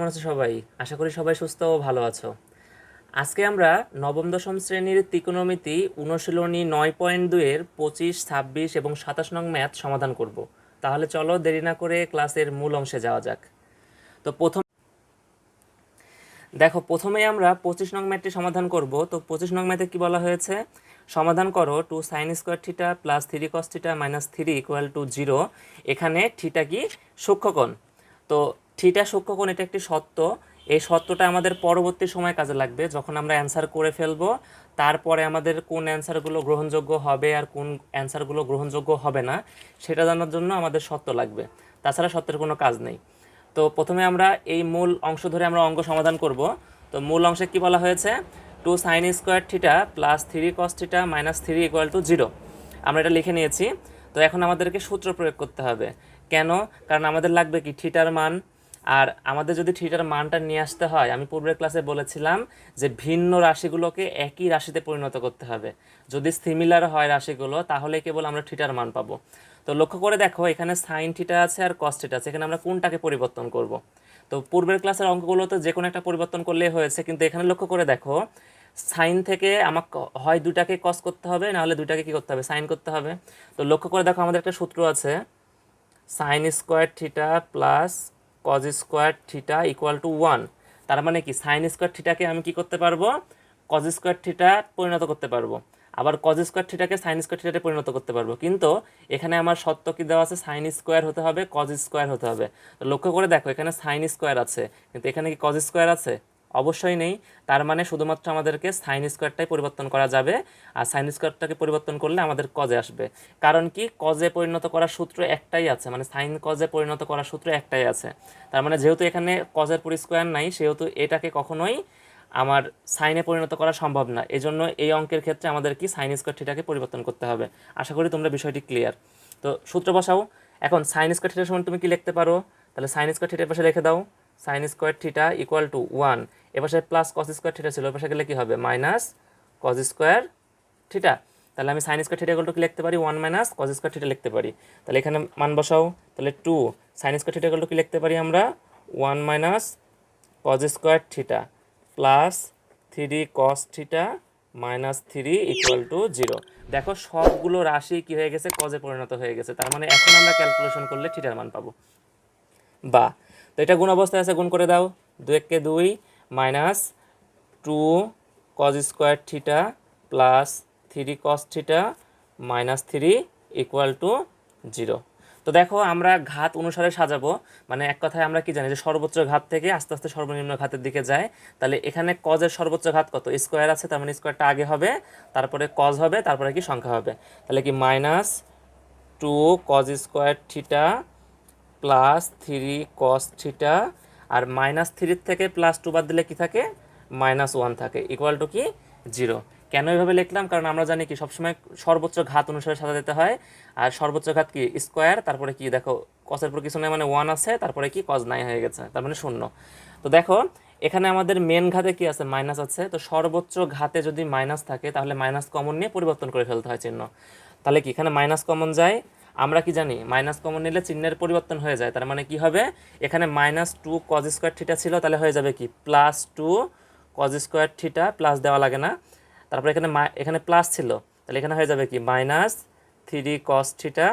কেমন আছো সবাই? আশা করি সবাই সুস্থ ও ভালো আছো। আজকে আমরা নবম দশম শ্রেণীর ত্রিকোণমিতি অনুশীলনী 9.2 এর 25, 26 এবং 27 নং ম্যাথ সমাধান করব। তাহলে চলো দেরি না করে ক্লাসের মূল অংশে যাওয়া যাক। তো প্রথমেই আমরা 25 নং ম্যাথটি সমাধান করব। তো 25 নং ম্যাথে কি বলা হয়েছে? সমাধান করো 2 sin square theta plus 3 cos theta minus 3 equal to 0। এখানে থিটা কি? সূক্ষ্মকোণ। তো থিটা সূক্ষ্মকোণ এটা একটি সত্য। এই সত্যটা আমাদের পরবর্তী সময় কাজে লাগবে, যখন আমরা অ্যান্সার করে ফেলবো। তারপরে আমাদের কোন অ্যান্সারগুলো গ্রহণযোগ্য হবে আর কোন অ্যান্সারগুলো গ্রহণযোগ্য হবে না সেটা জানার জন্য আমাদের সত্য লাগবে। তাছাড়া সত্যের কোনো কাজ নেই। তো প্রথমে আমরা এই মূল অংশ ধরে আমরা অঙ্ক সমাধান করব। তো মূল অংশে কি বলা হয়েছে? 2 sin square theta plus 3 cos theta minus 3 equal to 0। আমরা এটা লিখে নিয়েছি। তো এখন আমাদেরকে সূত্র প্রয়োগ করতে হবে। কেন? কারণ আমাদের লাগবে কি? থিটার মান। আর আমাদের যদি থিটার মানটা নিয়ে আসতে হয়, আমি পূর্বের ক্লাসে বলেছিলাম যে ভিন্ন রাশিগুলোকে একই রাশিতে পরিণত করতে হবে। যদি সিমিলার হয় রাশিগুলো, তাহলে কেবল আমরা থিটার মান পাবো। তো লক্ষ্য করে দেখো, এখানে সাইন থিটা আছে আর কস থিটা আছে। এখানে আমরা কোনটাকে পরিবর্তন করব? তো পূর্বের ক্লাসের অঙ্কগুলোতে যে কোনো একটা পরিবর্তন করলেই হয়েছে, কিন্তু এখানে লক্ষ্য করে দেখো, সাইন থেকে আমাকে হয় দুটাকে কস করতে হবে, নাহলে দুটাকে কি করতে হবে? সাইন করতে হবে। তো লক্ষ্য করে দেখো, আমাদের একটা সূত্র আছে, sine square theta plus cos square theta equal to 1। তার মানে কি? সাইন স্কোয়ার থিটাকে আমি কি করতে পারবো? কজ স্কোয়ার থিটা পরিণত করতে পারবো। আবার কজ স্কোয়ার থিটাকে সাইন স্কোয়ার থিটাতে পরিণত করতে পারবো। কিন্তু এখানে আমার সত্য কি দেওয়া আছে? সাইন স্কোয়ার হতে হবে, কজ স্কোয়ার হতে হবে। তো লক্ষ্য করে দেখো, এখানে সাইন স্কোয়ার আছে, কিন্তু এখানে কি কজ স্কোয়ার আছে? অবশ্যই নেই। তার মানে শুধুমাত্র আমাদেরকে সাইন স্কোয়ারটাই পরিবর্তন করা যাবে। আর সাইন স্কোয়ারটাকে পরিবর্তন করলে আমাদের কজে আসবে। কারণ কি? কজে পরিণত করার সূত্র একটাই আছে, মানে সাইন কজে পরিণত করার সূত্র একটাই আছে। তার মানে যেহেতু এখানে কজের পরি স্কোয়ার নাই, সেহেতু এটাকে কখনোই আমার সাইনে পরিণত করা সম্ভব না। এজন্য এই অঙ্কের ক্ষেত্রে আমাদের কি? সাইন স্কোয়ার থিটাকে পরিবর্তন করতে হবে। আশা করি তোমরা বিষয়টি ক্লিয়ার। তো সূত্র বসাও। এখন সাইন স্কোয়ার থিটার সমান তুমি কি লিখতে পারো? তাহলে সাইন স্কোয়ার থিটার পাশে রেখে দাও। Sine square theta equal to 1। এপাশে প্লাস কস স্কোয়ার থিটা ছিল, এপাশে গেলে কি হবে? Minus cos square theta. তাহলে আমি sine square theta equal to কি লিখতে পারি? 1 মাইনাস কস স্কোয়ার থিটা লিখতে পারি। তাহলে এখানে মান বসাও। তাহলে 2 sine square theta equal to কি লিখতে পারি আমরা? 1 minus cause square theta plus 3 cos theta minus 3 equal to 0। দেখো সবগুলো রাশি কি হয়ে গেছে? কজে পরিণত হয়ে গেছে। তার মানে এখন আমরা ক্যালকুলেশন করলে থিটার মান পাবো। বা তো এটা গুণ অবস্থায় আছে, গুণ করে দাও। 2 একে 2 minus 2 cos square theta plus 3 cos theta minus 3 equal to 0। তো দেখো, আমরা ঘাত অনুসারে সাজাবো। মানে এক কথায় আমরা কি জানি যে সর্বোচ্চ ঘাত থেকে আস্তে আস্তে সর্বনিম্ন ঘাতের দিকে যায়। তাহলে এখানে কজের সর্বোচ্চ ঘাত কত? স্কোয়ার আছে, তার মানে স্কোয়ারটা আগে হবে, তারপরে কজ হবে, তারপরে কি সংখ্যা হবে। তাহলে কি? Minus 2 cos square theta plus 3 cos theta, আর মাইনাস 3 থেকে প্লাস 2 বাদ দিলে কি থাকে? -1 থাকে, ইকুয়াল টু কি? 0। কেন এভাবে লিখলাম? কারণ আমরা জানি কি সবসময় সর্বোচ্চ ঘাত অনুসারে সাজা দিতে হয়। আর সর্বোচ্চ ঘাত কি? স্কোয়ার, তারপরে কি দেখো কসের পর কিছু নেই, মানে 1 আছে, তারপরে কি? কস নাই হয়ে গেছে, তার মানে 0। তো দেখো এখানে আমাদের মেন ঘাতে কি আছে? মাইনাস আছে। তো সর্বোচ্চ ঘাতে যদি মাইনাস থাকে, তাহলে মাইনাস কমন নিয়ে পরিবর্তন করে ফেলতে হয় চিহ্ন। তাহলে কি এখানে মাইনাস কমন যায়? আমরা কি জানি মাইনাস কমন নিলে চিহ্নের পরিবর্তন হয়ে যায়। তার মানে কি হবে? এখানে -2 কজ স্কোয়ার থিটা ছিল, তাহলে হয়ে যাবে কি? +2 কজ স্কোয়ার থিটা, প্লাস দেওয়া লাগে না। তারপরে এখানে এখানে প্লাস ছিল, তাহলে এখানে হয়ে যাবে কি? -3 কস থিটা।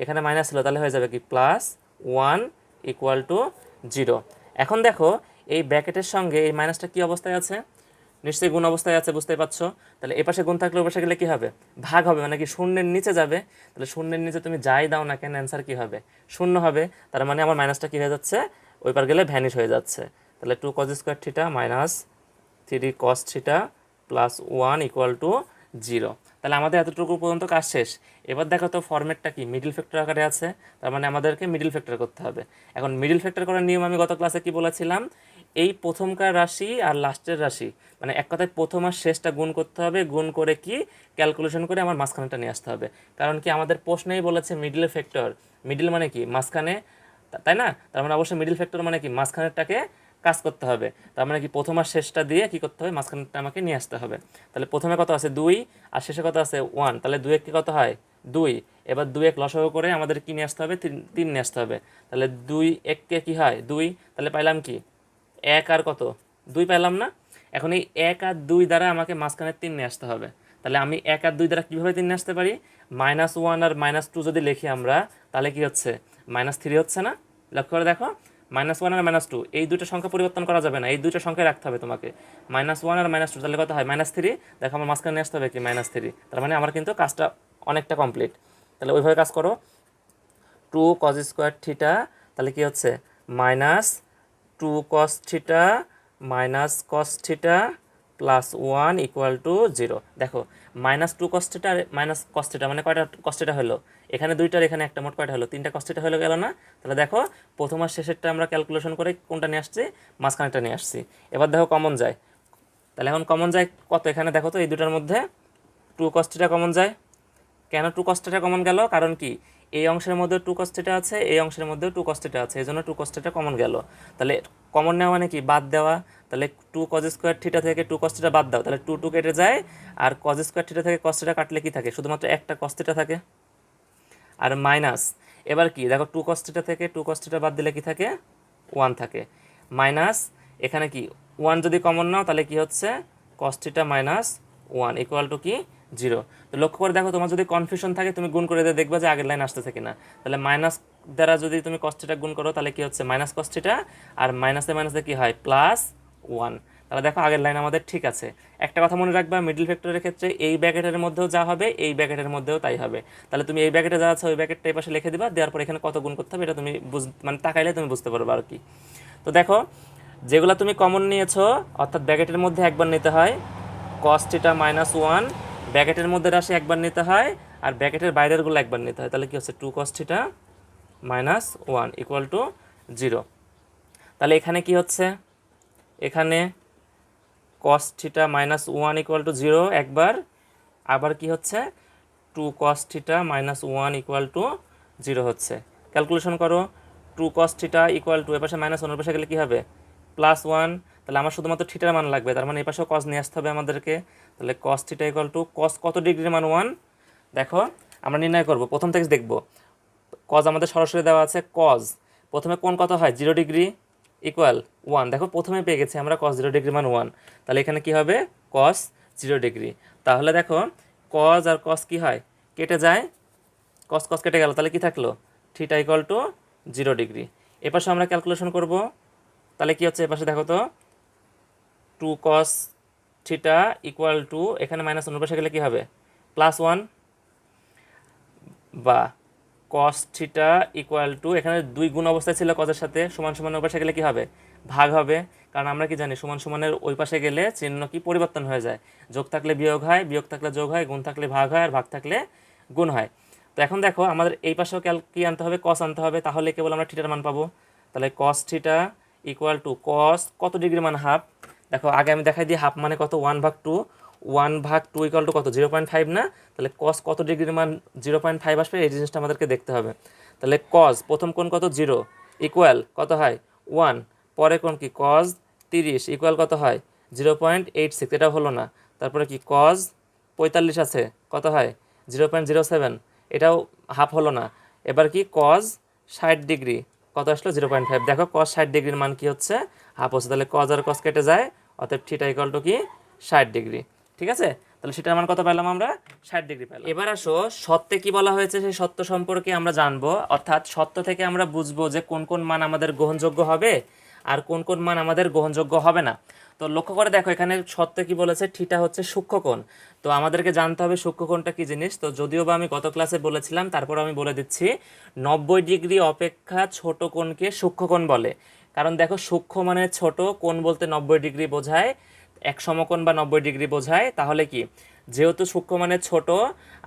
এখানে মাইনাস ছিল, তাহলে হয়ে যাবে কি? +1 ইকুয়াল টু 0। এখন দেখো এই ব্র্যাকেটের সঙ্গে এই মাইনাসটা কি অবস্থায় আছে? নিশ্চয়ই গুণ অবস্থায় আছে, বুঝতেই পারছো। তাহলে এপাশে গুণ থাকলে ওপাশে গেলে কি হবে? ভাগ হবে, মানে কি শূন্যের নিচে যাবে। তাহলে শূন্যের নিচে তুমি যাই দাও না কেন, অ্যান্সার কি হবে? 0 হবে। তার মানে আমার মাইনাসটা কি হয়ে যাচ্ছে? ওই পার গেলে ভ্যানিশ হয়ে যাচ্ছে। তাহলে 2 cos square theta minus 3 cos theta plus 1 equal to 0। তাহলে আমাদের এতটুকু পর্যন্ত কাজ শেষ। এবার দেখো তো ফরম্যাটটা কি? মিডল ফ্যাক্টর আকারে আছে, তার মানে আমাদেরকে মিডল ফ্যাক্টর করতে হবে। এখন মিডল ফ্যাক্টর করার নিয়ম আমি গত ক্লাসে কি বলেছিলাম? এই প্রথমকার রাশি আর লাস্টের রাশি, মানে এক কথায় প্রথম আর শেষটা গুণ করতে হবে, গুণ করে কি ক্যালকুলেশন করে আমার মাঝখানেটা নিয়ে আসতে হবে। কারণ কি আমাদের প্রশ্নেই বলেছে মিডল ফ্যাক্টর। মিডল মানে কি? মাঝখানে, তাই না? তার মানে অবশ্যই মিডল ফ্যাক্টর মানে কি? মাঝখানেরটাকে কাজ করতে হবে। তার মানে কি প্রথম আর শেষটা দিয়ে কি করতে হবে? মাঝখানেরটা আমাকে নিয়ে আসতে হবে। তাহলে প্রথমে কত আছে? 2, আর শেষে কত আছে? 1। তাহলে 2 কি কত হয়? 2। এবার 2 লসাগু করে আমাদের কি নিয়ে আসতে হবে? 3 নিয়ে আসতে হবে। তাহলে 2 কে কি হয়? 2। তাহলে পাইলাম কি? 1 আর কত 2 পেলাম না। এখন এই 1 আর 2 দ্বারা আমাকে মাঝখানে 3 নিয়ে আসতে হবে। তাহলে আমি 1 আর 2 দ্বারা কীভাবে 3 নিয়ে আসতে পারি, -1 আর -2 যদি লিখি আমরা, তাহলে কি হচ্ছে -3 হচ্ছে না। লক্ষ্য করে দেখো, -1 আর -2 এই দুটো সংখ্যা পরিবর্তন করা যাবে না, এই দুটো সংখ্যায় রাখতে হবে তোমাকে। -1 আর -2 তাহলে কত হয় -3। দেখো আমার মাঝখানে নিয়ে আসতে হবে কি -3। তার মানে আমার কিন্তু কাজটা অনেকটা কমপ্লিট। তাহলে ওইভাবে কাজ করো। 2 cos স্কোয়ার থিটা, তাহলে কি হচ্ছে -2 cos theta minus cos theta plus 1 equal to 0। দেখো -2 cos থিটা আর মাইনাস cos থিটা মানে কয়টা cos থিটা হলো, এখানে দুইটার এখানে একটা, মোট কয়টা হলো 3টা cos থিটা হলো গেল না। তাহলে দেখো প্রথম আর শেষেরটা আমরা ক্যালকুলেশন করে কোনটা নিয়ে আসছি, মাঝখানেটা নিয়ে আসছি। এবার দেখো কমন যায়, তাহলে এখন কমন যায় কত, এখানে দেখো তো এই দুটার মধ্যে 2 cos থিটা কমন যায়। কেন 2 cos থিটা কমন গেল, কারণ কি এই অংশের মধ্যে 2 cos থিটা আছে, এই অংশের মধ্যেও 2 cos থিটা আছে, এই জন্য 2 cos থিটা কমন গেল। তাহলে কমন নেওয়া মানে কি, বাদ দেওয়া। তাহলে 2 cos স্কোয়ার থিটা থেকে 2 cos থিটা বাদ দাও, তাহলে 2 2 কেটে যায়। আর cos স্কোয়ার থিটা থেকে cos থিটা কাটলে কি থাকে, শুধুমাত্র একটা cos থিটা থাকে। আর মাইনাস, এবার কি দেখো 2 cos থিটা থেকে 2 cos থিটা বাদ দিলে কি থাকে, 1 থাকে। মাইনাস এখানে কি 1 যদি কমন নাও তাহলে কি হচ্ছে cos theta minus 1 equal to কি 0। তো লক্ষ্য করে দেখো, তোমার যদি কনফিউশন থাকে তুমি গুণ করে দিয়ে দেখবে যে আগের লাইন আসতেছে কিনা। তাহলে মাইনাস দ্বারা যদি তুমি cos থিটা গুণ করো তাহলে কি হচ্ছে মাইনাস cos থিটা, আর মাইনাসে মাইনাসে কি হয় প্লাস 1। তাহলে দেখো আগের লাইন আমাদের ঠিক আছে। একটা কথা মনে রাখবা, মিডল ফ্যাক্টরের ক্ষেত্রে এই ব্র্যাকেটের মধ্যেও যা হবে এই ব্র্যাকেটের মধ্যেও তাই হবে। তাহলে তুমি এই ব্র্যাকেটে যা আছে ওই ব্র্যাকেটটা এই পাশে লিখে দিবা, দেওয়ার পর এখানে কত গুণ করতে হবে এটা তুমি মানে তাকাইলে তুমি বুঝতে পারবে আর কি। তো দেখো যেগুলো তুমি কমন নিয়েছো, অর্থাৎ ব্র্যাকেটের মধ্যে একবার নিতে হয় cos থিটা মাইনাস 1, ব্র্যাকেটের মধ্যে রাশি একবার নিতে হয়, আর ব্র্যাকেটের বাইরেরগুলো একবার নিতে হয়। তাহলে কি হচ্ছে 2 cos theta minus 1 equal to 0। তাহলে এখানে কি হচ্ছে, এখানে cos theta minus 1 equal to 0 একবার, আবার কি হচ্ছে 2 cos theta minus 1 equal to 0 হচ্ছে। ক্যালকুলেশন করো, 2 cos থিটা ইকুয়াল টু, এপাশে মাইনাস 1 পাশে গেলে কী হবে +1। তাহলে আমার শুধুমাত্র থিটার মান লাগবে, তার মানে এপাশেও cos নিয়ে আসতে হবে আমাদেরকে। তাহলে cos theta equal to cos কত ডিগ্রির মান 1। দেখো আমরা নির্ণয় করব, প্রথম থেকে দেখব cos আমাদের সরাসরি দেওয়া আছে, cos প্রথমে কোণ কত হয় 0 ডিগ্রি ইকুয়াল 1। দেখো প্রথমে পেয়ে গেছি আমরা cos 0 ডিগ্রি মান 1। তাহলে এখানে কি হবে cos 0 ডিগ্রি। তাহলে দেখো cos আর cos কি হয়, কেটে যায়, cos cos কেটে গেল, তাহলে কি থাকলো থিটা ইকুয়াল টু 0 ডিগ্রি। এপাশে আমরা ক্যালকুলেশন করব, তাহলে কি হচ্ছে এপাশে দেখো তো 2 cos থিটা ইকুয়াল টু, এখানে মাইনাস 1 পাশে গেলে কি হবে +1, বা cos থিটা ইকুয়াল টু, এখানে 2 গুণ অবস্থায় ছিল cos-এর সাথে, সমান সমান ওই পাশে গেলে কি হবে ভাগ হবে। কারণ আমরা কি জানি সমান সমানের ওই পাশে গেলে চিহ্ন কি পরিবর্তন হয়ে যায়, যোগ থাকলে বিয়োগ হয়, বিয়োগ থাকলে যোগ হয়, গুণ থাকলে ভাগ হয়, আর ভাগ থাকলে গুণ হয়। তো এখন দেখো আমাদের এই পাশেও কি আনতে হবে, cos আনতে হবে, তাহলে কেবল আমরা থিটার মান পাবো। তাহলে cos theta equal to cos কত ডিগ্রি মান হাফ। দেখো আগে আমি দেখাই দিই হাফ মানে কত, 1/2, 1/2 ইকুয়াল টু কত 0.5 না। তাহলে cos কত ডিগ্রির মান 0.5 আসবে, এই জিনিসটা আমাদেরকে দেখতে হবে। তাহলে cos প্রথম কোণ কত 0 ইকুয়াল কত হয় 1, পরে কোণ কি cos 30 ইকুয়াল কত হয় 0.86, এটা হলো না। তারপরে কি cos 45 আছে কত হয় 0.07, এটাও হাফ হলো না। এবার কি cos 60 ডিগ্রি কত আসলো 0.5। দেখো cos 60 ডিগ্রির মান কি হচ্ছে হাফ হচ্ছে। তাহলে cos আর cos কেটে যায়, অতএব থিটা ইকুয়াল টু কি 60 ডিগ্রি। ঠিক আছে, তাহলে সেটার মান কত পেলাম আমরা 60 ডিগ্রি পেলাম। এবার আসো সত্যে কি বলা হয়েছে সেই সত্য সম্পর্কে আমরা জানবো, অর্থাৎ সত্য থেকে আমরা বুঝবো যে কোন কোন মান আমাদের গ্রহণযোগ্য হবে আর কোন কোন মান আমাদের গ্রহণযোগ্য হবে না। তো লক্ষ্য করে দেখো এখানে সত্যে কি বলেছে, থিটা হচ্ছে সূক্ষ্মকোণ। তো আমাদেরকে জানতে হবে সূক্ষ্মকোণটা কি জিনিস। তো যদিও বা আমি গত ক্লাসে বলেছিলাম, তারপর আমি বলে দিচ্ছি 90 ডিগ্রি অপেক্ষা ছোট কোণকে সূক্ষ্মকোণ বলে। কারণ দেখো সূক্ষ্ম মানে ছোট, কোণ বলতে 90 ডিগ্রি বোঝায়, এক সমকোণ বা 90 ডিগ্রি বোঝায়। তাহলে কি যেহেতু সূক্ষ্ম মানে ছোট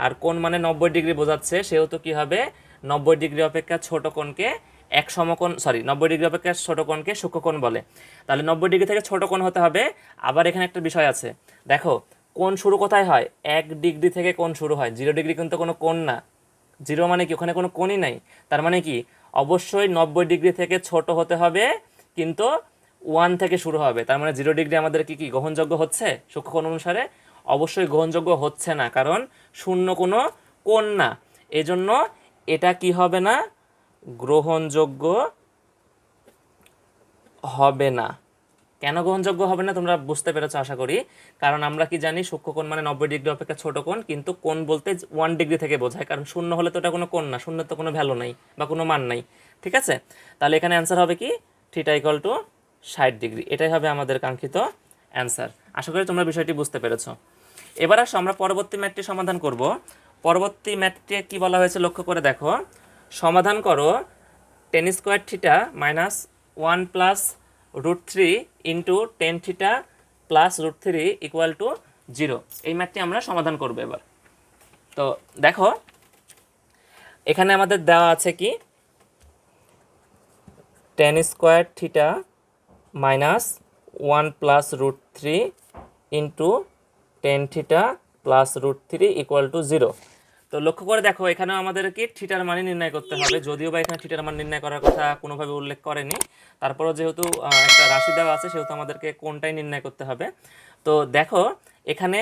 আর কোণ মানে 90 ডিগ্রি বোঝাচ্ছে, সেহেতু কি হবে 90 ডিগ্রি অপেক্ষা ছোট কোণকে এক সমকোণ 90 ডিগ্রি অপেক্ষা ছোট কোণকে সূক্ষ্মকোণ বলে। তাহলে 90 ডিগ্রি থেকে ছোট কোণ হতে হবে। আবার এখানে একটা বিষয় আছে, দেখো কোণ শুরু কোথায় হয়, 1 ডিগ্রি থেকে কোণ শুরু হয়, 0 ডিগ্রি কিন্তু কোনো কোণ না। 0 মানে কি ওখানে কোনো কোণই নাই। তার মানে কি অবশ্যই 90 ডিগ্রি থেকে ছোট হতে হবে, কিন্তু 1 থেকে শুরু হবে। তার মানে 0 ডিগ্রি আমাদের কি গ্রহণযোগ্য হচ্ছে সূক্ষ্মকোণ অনুসারে? অবশ্যই গ্রহণযোগ্য হচ্ছে না, কারণ শূন্য কোনো কোণ না, এজন্য এটা কি হবে না, গ্রহণযোগ্য হবে না। কেন গ্রহণযোগ্য হবে না তোমরা বুঝতে পেরেছো আশা করি, কারণ আমরা কি জানি সূক্ষ্মকোণ মানে 90 ডিগ্রি অপেক্ষা ছোট কোণ, কিন্তু কোণ বলতে 1 ডিগ্রি থেকে বোঝায়, কারণ শূন্য হলে তো এটা কোনো কোণ না, শূন্যের তো কোনো ভ্যালু নাই বা কোনো মান নাই। ঠিক আছে, তাহলে এখানে অ্যান্সার হবে কি থিটা ইকুয়াল টু 60 ডিগ্রি, এটাই হবে আমাদের কাঙ্ক্ষিত অ্যান্সার। আশা করি তোমরা বিষয়টি বুঝতে পেরেছো। এবার আসো আমরা পরবর্তী ম্যাথটি সমাধান করব। পরবর্তী ম্যাথটি কি বলা হয়েছে লক্ষ্য করে দেখো, সমাধান করো tan square theta minus 1 plus √3 into tan theta plus √3 equal to 0। এই ম্যাথটি আমরা সমাধান করব এবার। তো দেখো এখানে আমাদের দেওয়া আছে কি tan square theta minus 1 plus √3 into tan theta plus √3 equal to 0। তো লক্ষ্য করে দেখো এখানেও আমাদের কি থিটার মান নির্ণয় করতে হবে, যদিও বা এখানে থিটার মান নির্ণয় করার কথা কোনোভাবে উল্লেখ করেনি, তারপরও যেহেতু একটা রাশি দেওয়া আছে সেহেতু আমাদেরকে কোনটাই নির্ণয় করতে হবে। তো দেখো এখানে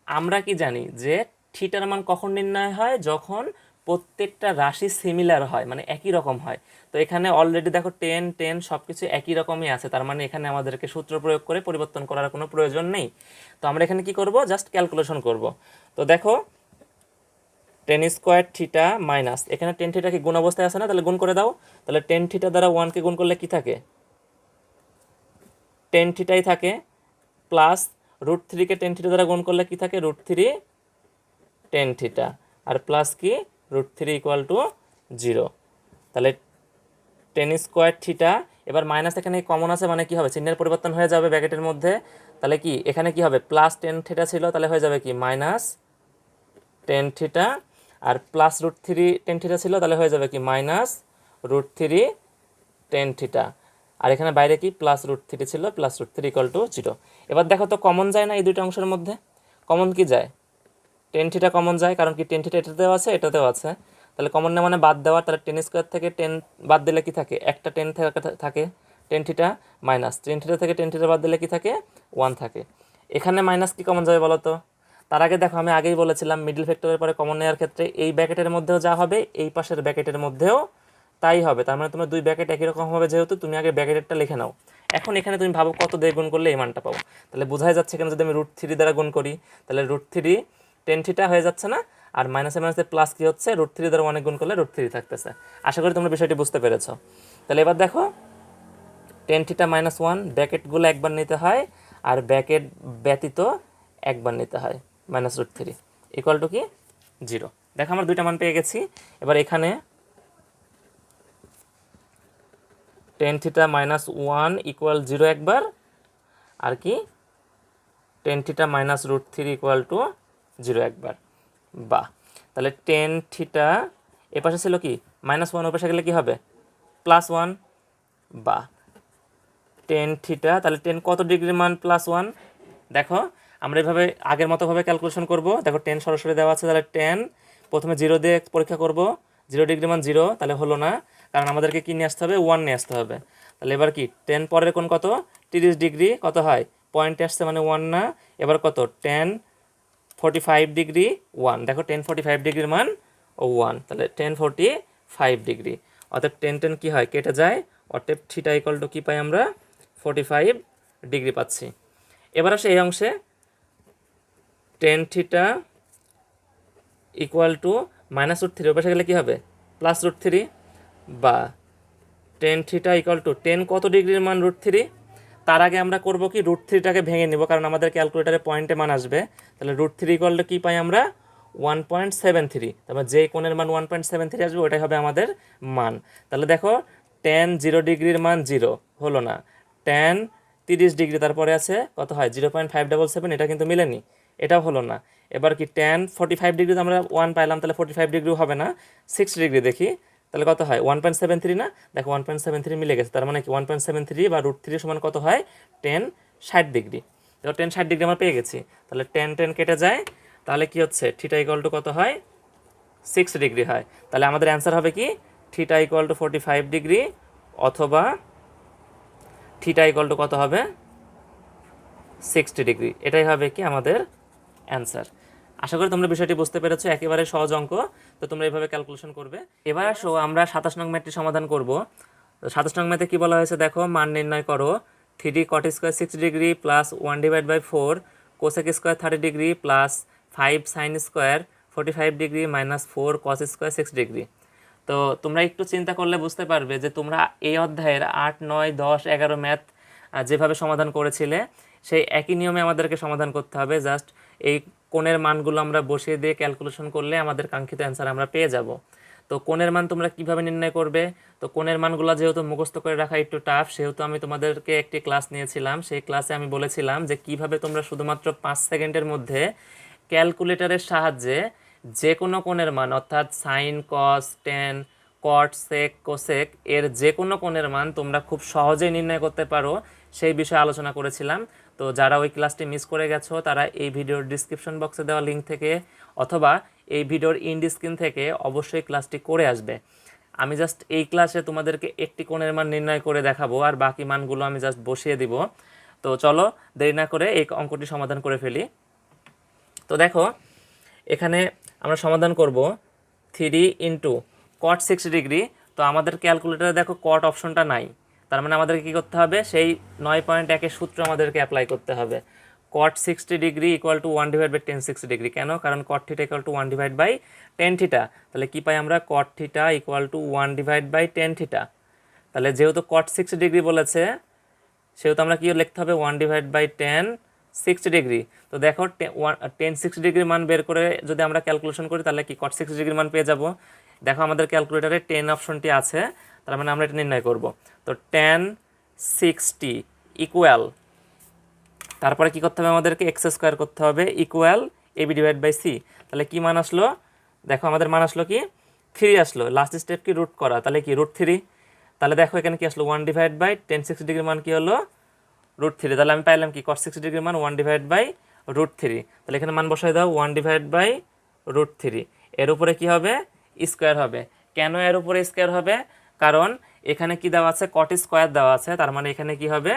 আমরা কি জানি যে থিটার মান কখন নির্ণয় হয়, যখন প্রত্যেকটা রাশি সিমিলার হয়, মানে একই রকম হয়। তো এখানে অলরেডি দেখো 10 10 সব কিছু একই রকমই আছে, তার মানে এখানে আমাদেরকে সূত্র প্রয়োগ করে পরিবর্তন করার কোনো প্রয়োজন নেই। তো আমরা এখানে কি করব, জাস্ট ক্যালকুলেশন করব। তো দেখো টেন স্কোয়ার থিটা মাইনাস, এখানে টেন থিটা কি গুণ অবস্থায় আছে না, তাহলে গুণ করে দাও। তাহলে টেন থিটা দ্বারা 1কে গুণ করলে কি থাকে, টেন থিটাই থাকে, প্লাস √3কে টেন থিটা দ্বারা গুণ করলে কি থাকে, √3 টেন থিটা, আর প্লাস কি √3 ইকুয়াল টু 0। তাহলে টেন স্কোয়ার থিটা, এবার মাইনাস এখানে কমন আছে মানে কি হবে, চিহ্নের পরিবর্তন হয়ে যাবে ব্র্যাকেটের মধ্যে। তাহলে কি এখানে কি হবে, প্লাস টেন থিটা ছিল, তাহলে হয়ে যাবে কি মাইনাস টেন থিটা, আর প্লাস √3 টেন থিটা ছিল, তাহলে হয়ে যাবে কি মাইনাস √3 টেন থিটা, আর এখানে বাইরে কি প্লাস √3 ছিল, প্লাস √3 ইকুয়াল টু 0। এবার দেখো তো কমন যায় না এই দুইটা অংশের মধ্যে, কমন কি যায়, টেন থিটা কমন যায়, কারণ কি টেন থিটা এটাতেও আছে এটাতেও আছে, তাহলে কমন না মানে বাদ দেওয়া, তাহলে টেন স্কোয়ার থেকে 10 বাদ দিলে কি থাকে, একটা 10 থাকে tan theta, minus tan theta থেকে টেন থিটা বাদ দিলে কি থাকে 1 থাকে। এখানে মাইনাস কি কমন যাবে বলো তো, তার আগে দেখো আমি আগেই বলেছিলাম মিডল ফ্যাক্টরের পরে কমন নেওয়ার ক্ষেত্রে এই ব্র্যাকেটের মধ্যেও যা হবে এই পাশের ব্র্যাকেটের মধ্যেও তাই হবে, তার মানে তোমার দুই ব্র্যাকেট একই রকম হবে, যেহেতু তুমি আগে ব্র্যাকেটেরটা লিখে নাও। এখন এখানে তুমি ভাবো কত দিয়ে গুণ করলে এই মানটা পাবো, তাহলে বোঝাই যাচ্ছে এখানে যদি আমি √3 দ্বারা গুণ করি তাহলে √3 টেন থিটা হয়ে যাচ্ছে না, আর মাইনাসে মাইনাসে প্লাস কি হচ্ছে, √3 দ্বারা অনেক গুণ করলে √3 থাকতেছে। আশা করি তোমরা বিষয়টি বুঝতে পেরেছো। তাহলে এবার দেখো টেন থিটা মাইনাস 1 ব্র্যাকেটগুলো একবার নিতে হয়, আর ব্র্যাকেট ব্যতীত একবার নিতে হয়, মাইনাস √3 ইকুয়াল টু কি 0। দেখো আমরা দুইটা মান পেয়ে গেছি। এবার এখানে টেন থিটা মাইনাস 1 ইকুয়াল 0 একবার, আর কি tan theta minus √3 equal to 0 একবার। বাহ, তাহলে টেন থিটা এ পাশে ছিল কি -1, ও পাশে গেলে কি হবে +1। বাহ, টেন থিটা, তাহলে টেন কত ডিগ্রির মান +1, দেখো আমরা এভাবে আগের মতোভাবে ক্যালকুলেশন করব। দেখো টেন সরাসরি দেওয়া আছে, তাহলে টেন প্রথমে 0 দিয়ে পরীক্ষা করব, 0 ডিগ্রি মান 0, তাহলে হলো না, কারণ আমাদেরকে কি নিয়ে আসতে হবে 1 নিয়ে আসতে হবে। তাহলে এবার কি টেন পরের কোণ কত 30 ডিগ্রি, কত হয় পয়েন্টে আসছে মানে 1 না, এবার কত টেন 45 ডিগ্রি 1, দেখো টেন 45 ডিগ্রির মান 1, তাহলে টেন 45 ডিগ্রি, অর্থাৎ টেন টেন কী হয় কেটে যায়, অতএব থিটা ইকুয়াল টু কী পাই আমরা 45 ডিগ্রি পাচ্ছি। এবার আসে এই অংশে টেন থিটা ইকুয়াল টু -√3, ওপাশে গেলে কী হবে +√3, বা tan theta equal to ten কত ডিগ্রির মান √3। তার আগে আমরা করব কি √3টাকে ভেঙে নিব, কারণ আমাদের ক্যালকুলেটারে পয়েন্টে মান আসবে। তাহলে √3 ইকুয়াল টু কী পাই আমরা 1.73, তারপর যে কোণের মান 1.73 আসবে ওটাই হবে আমাদের মান। তাহলে দেখো টেন 0 ডিগ্রির মান 0 হলো না, টেন 30 ডিগ্রি তারপরে আছে কত হয় 0.577, এটা কিন্তু মিলেনি, এটাও হলো না। এবার কি টেন 45 ডিগ্রি আমরা 1 পাইলাম, তাহলে 45 ডিগ্রিও হবে না, 6 ডিগ্রি দেখি, তাহলে কত হয় 1.73 না, দেখো 1.73 মিলে গেছে, তার মানে কি 1.73 বা √3 সমান কত হয় টেন 60 ডিগ্রি। দেখো টেন 60 ডিগ্রি আমরা পেয়ে গেছি, তাহলে টেন টেন কেটে যায়, তাহলে কি হচ্ছে থিটা ইকুয়াল টু কত হয় 6 ডিগ্রি হয়। তাহলে আমাদের অ্যান্সার হবে কি থিটা ইকুয়াল টু 45 ডিগ্রি, অথবা থিটা ইকুয়াল টু কত হবে 60 ডিগ্রি, এটাই হবে কি আমাদের অ্যান্সার। আশা করি তোমরা বিষয়টি বুঝতে পেরেছো, একেবারে সহজ অঙ্ক, তো তোমরা এইভাবে ক্যালকুলেশন করবে। এবার আসো আমরা 27 নং ম্যাথটি সমাধান করব। তো 27 নং ম্যাথে কী বলা হয়েছে দেখো, মান নির্ণয় করো 3 cot square 60 degree plus 1/4 cosec square 30 degree plus 5 sine square 45 degree minus 4 cos square 6 degree. তো তোমরা একটু চিন্তা করলে বুঝতে পারবে যে তোমরা এই অধ্যায়ের 8, 9, 10, 11 ম্যাথ যেভাবে সমাধান করেছিলে সেই একই নিয়মে আমাদেরকে সমাধান করতে হবে। জাস্ট এই কোণের মানগুলো আমরা বসিয়ে দিয়ে ক্যালকুলেশন করলে আমাদের কাঙ্ক্ষিত অ্যান্সার আমরা পেয়ে যাব। তো কোণের মান তোমরা কিভাবে নির্ণয় করবে? তো কোণের মানগুলো যেহেতু মুখস্থ করে রাখা একটু টাফ, সেহেতু আমি তোমাদেরকে একটি ক্লাস নিয়েছিলাম। সেই ক্লাসে আমি বলেছিলাম যে কিভাবে তোমরা শুধুমাত্র 5 সেকেন্ডের মধ্যে ক্যালকুলেটরের সাহায্যে যে কোনো কোণের মান অর্থাৎ সাইন, কস, টেন, কট, সেক, কোসেক এর যে কোনো কোণের মান তোমরা খুব সহজেই নির্ণয় করতে পারো সেই বিষয়ে আলোচনা করেছিলাম। তো যারা ওই ক্লাসটি মিস করে গেছো তারা এই ভিডিওর ডিসক্রিপশন বক্সে দেওয়া লিঙ্ক থেকে অথবা এই ভিডিওর ইন্ড স্ক্রিন থেকে অবশ্যই ক্লাসটি করে আসবে। আমি জাস্ট এই ক্লাসে তোমাদেরকে একটি কোণের মান নির্ণয় করে দেখাবো আর বাকি মানগুলো আমি জাস্ট বসিয়ে দিব। তো চলো দেরি না করে এই অঙ্কটি সমাধান করে ফেলি। তো দেখো এখানে আমরা সমাধান করব 3 ইন্টু কট 60 ডিগ্রি। তো আমাদের ক্যালকুলেটারে দেখো কট অপশনটা নাই, তার মানে আমাদেরকে কী করতে হবে? সেই 9.1 সূত্র আমাদেরকে অ্যাপ্লাই করতে হবে। কট 60 ডিগ্রি ইকুয়াল টু 1/10 60 ডিগ্রি। কেন? কারণ কট থিটা ইকুয়াল টু 1/10 থিটা। তাহলে কী পাই আমরা? কট থিটা ইকুয়াল টু 1/10 থিটা। তাহলে যেহেতু কট 60 ডিগ্রি বলেছে সেহেতু আমরা কী লিখতে হবে? 1/10 60 ডিগ্রি। তো দেখো 10 60 ডিগ্রির মান বের করে যদি আমরা ক্যালকুলেশন করি তাহলে কি কট 60 ডিগ্রির মান পেয়ে যাব। দেখো আমাদের ক্যালকুলেটারে 10 অপশনটি আছে, তার মানে আমরা এটা নির্ণয় করব। তো 10 60 ইকুয়াল, তারপরে কি করতে হবে? আমাদেরকে এক্স স্কোয়ার করতে হবে equal AB divide by C. তাহলে কি মান আসলো? দেখো আমাদের মান আসলো কি 3 আসলো। লাস্ট স্টেপ কি? রুট করা। তাহলে কি √3। তাহলে দেখো এখানে কি আসলো 1/10 60 ডিগ্রির মান কি হলো? √3। তাহলে আমি পাইলাম কি cos 60 ডিগ্রির মান 1/√3। তাহলে এখানে মান বসাই দাও 1/√3। এর উপরে কি হবে? স্কোয়ার হবে। কেন এর উপরে স্কোয়ার হবে? কারণ এখানে কি দেওয়া আছে? কট স্কোয়ার দেওয়া আছে, তার মানে এখানে কি হবে?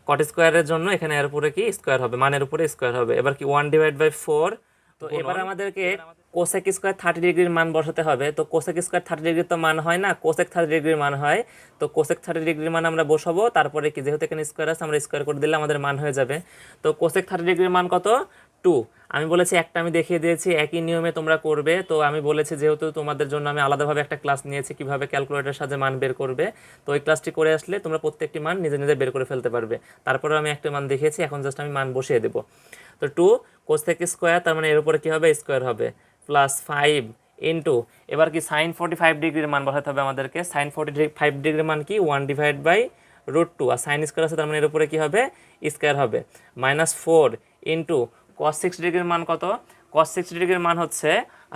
কট স্কোয়ারের জন্য এখানে এর উপরে কি স্কোয়ার হবে, মানের উপরে স্কোয়ার হবে। এবার কি 1/4। তো এবার আমাদেরকে কোসেক স্কোয়ার 30 ডিগ্রির মান বসাতে হবে। তো কোসেক স্কোয়ার 30 ডিগ্রির তো মান হয় না, কোসেক 30 ডিগ্রির মান হয়। তো কোসেক 30 ডিগ্রির মান আমরা বসাবো, তারপরে কি যেহেতু এখানে স্কোয়ার আছে আমরা স্কোয়ার করে দিলে আমাদের মান হয়ে যাবে। তো কোসেক 30 ডিগ্রির মান কত? 2। আমি বলেছি একটা আমি দেখিয়ে দিয়েছি, একই নিয়মে তোমরা করবে। তো আমি বলেছি যেহেতু তোমাদের জন্য আমি আলাদাভাবে একটা ক্লাস নিয়েছি কিভাবে ক্যালকুলেটরের সাহায্যে মান বের করবে। তো ওই ক্লাসটি করে আসলে তোমরা প্রত্যেকটি মান নিজে নিজে বের করে ফেলতে পারবে। তারপরে আমি একটা মান দেখিয়েছি, এখন জাস্ট আমি মান বসিয়ে দেবো। তো 2 কোসেক স্কোয়ার, তার মানে এর উপরে কী হবে? স্কোয়ার হবে প্লাস 5 ইন্টু, এবার কি সাইন 45 ডিগ্রির মান বসাতে হবে আমাদেরকে। সাইন 45 ডিগ্রির মান কি? 1/√2। আর সাইন স্কোয়ার আছে, তার মানে এর উপরে কী হবে? স্কোয়ার হবে -4 ইন্টু cos 60 ডিগ্রির মান কত? cos 60 ডিগ্রির মান হচ্ছে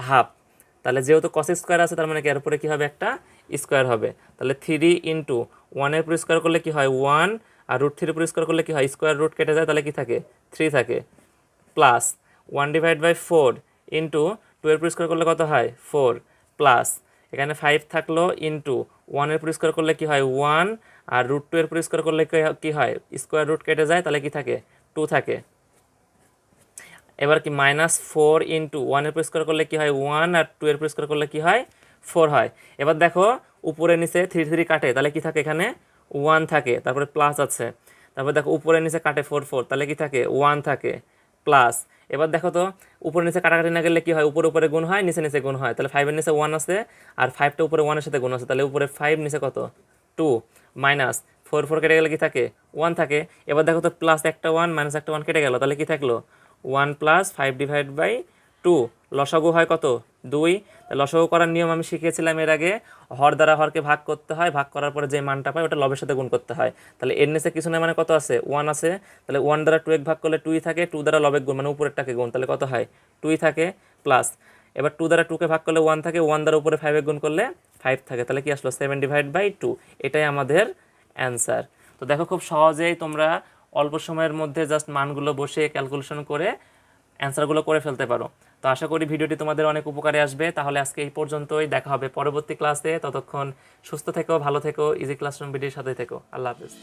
হাফ। তাহলে যেহেতু cos স্কোয়ার আছে, তার মানে কি এর উপরে কী হবে? একটা স্কোয়ার হবে। তাহলে 3 ইন্টু 1-এর উপর স্কোয়ার করলে কি হয়? 1, আর √3-এর উপর স্কোয়ার করলে কি হয়? স্কোয়ার রুট কেটে যায়, তাহলে কি থাকে? 3 থাকে প্লাস 1/4 ইন্টু 2-এর উপর স্কোয়ার করলে কত হয়? 4 প্লাস এখানে 5 থাকলো ইন্টু 1-এর উপর স্কোয়ার করলে কি হয়? 1, আর √2-এর উপর স্কোয়ার করলে কি হয়? স্কোয়ার রুট কেটে যায়, তাহলে কি থাকে? 2 থাকে। এবার কি -4 ইন্টু 1-এর উপর স্কোয়ার করলে কি হয়? 1, আর 2-এর উপর স্কোয়ার করলে কি হয়? 4 হয়। এবার দেখো উপরে নিচে 3 কাটে, তাহলে কি থাকে? এখানে 1 থাকে, তারপরে প্লাস আছে। তারপর দেখো উপরে নিচে কাটে 4, তাহলে কি থাকে? 1 থাকে প্লাস। এবার দেখো তো উপরে নিচে কাটাকাটি না গেলে কি হয়? উপরে উপরে গুণ হয়, নিচে নিচে গুণ হয়। তাহলে 5-এর নিচে 1 আছে, আর 5টা উপরে 1-এর সাথে গুণ আছে, তাহলে উপরে 5 নিচে কত? 2 মাইনাস 4 কেটে গেলে কি থাকে? 1 থাকে। এবার দেখো তো প্লাস একটা 1 মাইনাস একটা 1 কেটে গেল, তাহলে কি থাকলো? 1 + 5/2। লসাগু হয় কত? 2। লসাগু করার নিয়ম আমি শিখিয়েছিলাম এর আগে। হর দ্বারা হরকে ভাগ করতে হয়, ভাগ করার পরে যে মানটা পায় ওটা লবের সাথে গুণ করতে হয়। তাহলে এর নিচে কিছু না, মানে কত আছে? 1 আছে। তাহলে 1 দ্বারা 2 ভাগ করলে 2ই থাকে, 2 দ্বারা লবের গুণ মানে উপরেরটাকে গুণ, তাহলে কত হয়? 2ই থাকে প্লাস। এবার 2 দ্বারা 2কে ভাগ করলে 1 থাকে, 1 দ্বারা উপরে 5 গুণ করলে 5 থাকে, তাহলে কি আসলো? 7/2। এটাই আমাদের অ্যান্সার। তো দেখো খুব সহজেই তোমরা অল্প সময়ের মধ্যে জাস্ট মানগুলো বসে ক্যালকুলেশন করে অ্যান্সারগুলো করে ফেলতে পারো। তো আশা করি ভিডিওটি তোমাদের অনেক উপকারে আসবে। তাহলে আজকে এই পর্যন্তই, দেখা হবে পরবর্তী ক্লাসে। ততক্ষণ সুস্থ থেকো, ভালো থেকো, ইজি ক্লাসরুম ভিডিওর সাথে থেকো। আল্লাহ হাফেজ।